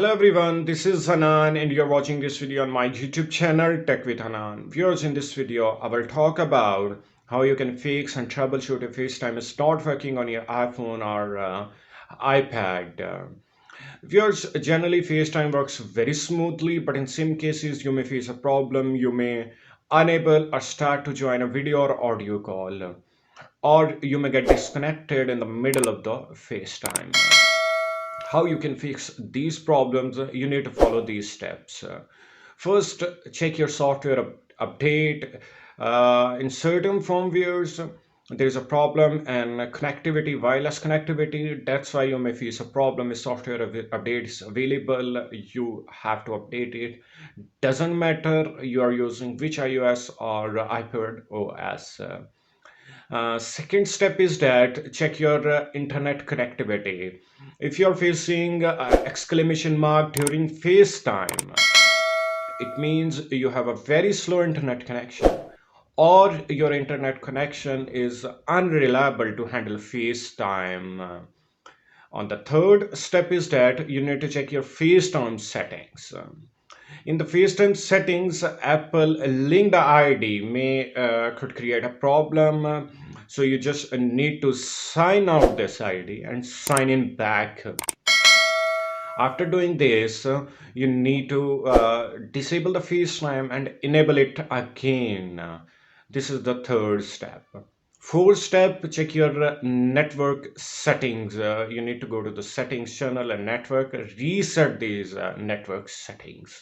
Hello everyone, this is Hanan and you're watching this video on my YouTube channel Tech with Hanan. Viewers, in this video I will talk about how you can fix and troubleshoot if FaceTime is not working on your iPhone or iPad. Viewers, generally FaceTime works very smoothly, but in some cases you may face a problem. You may unable or start to join a video or audio call, or you may get disconnected in the middle of the FaceTime. How you can fix these problems, you need to follow these steps. First, check your software update. In certain firmwares, there is a problem and connectivity, wireless connectivity. That's why you may face a problem if software update is available. You have to update it. Doesn't matter you are using which iOS or iPad OS. Second step is that check your internet connectivity. If you're facing exclamation mark during FaceTime, it means you have a very slow internet connection, or your internet connection is unreliable to handle FaceTime. On the third step is that you need to check your FaceTime settings. In the FaceTime settings, Apple linked ID may could create a problem. So you just need to sign out this ID and sign in back. After doing this, you need to disable the FaceTime and enable it again. This is the third step. Fourth step, check your network settings. You need to go to the settings channel and network, reset these network settings.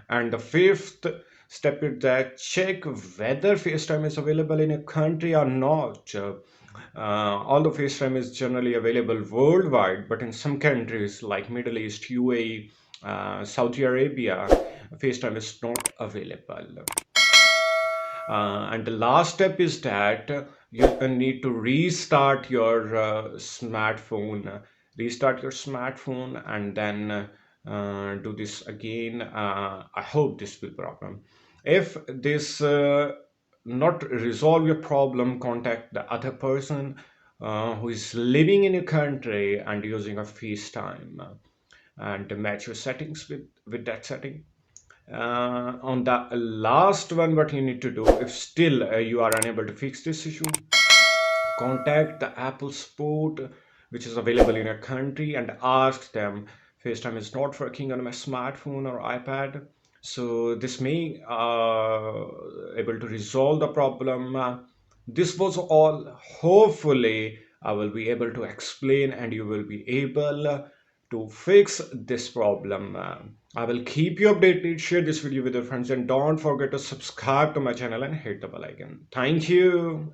And the fifth step is that check whether FaceTime is available in a country or not. Although FaceTime is generally available worldwide, but in some countries like Middle East, UAE, Saudi Arabia, FaceTime is not available. And the last step is that you need to restart your smartphone. Restart your smartphone and then do this again. I hope this will problem. If this not resolve your problem, contact the other person who is living in your country and using a FaceTime, and match your settings with that setting. On the last one, what you need to do, if still you are unable to fix this issue, contact the Apple support which is available in your country and ask them, FaceTime is not working on my smartphone or iPad. So this may able to resolve the problem. This was all. Hopefully I will be able to explain and you will be able to fix this problem. I will keep you updated. Share this video with your friends and don't forget to subscribe to my channel and hit the bell icon. Thank you.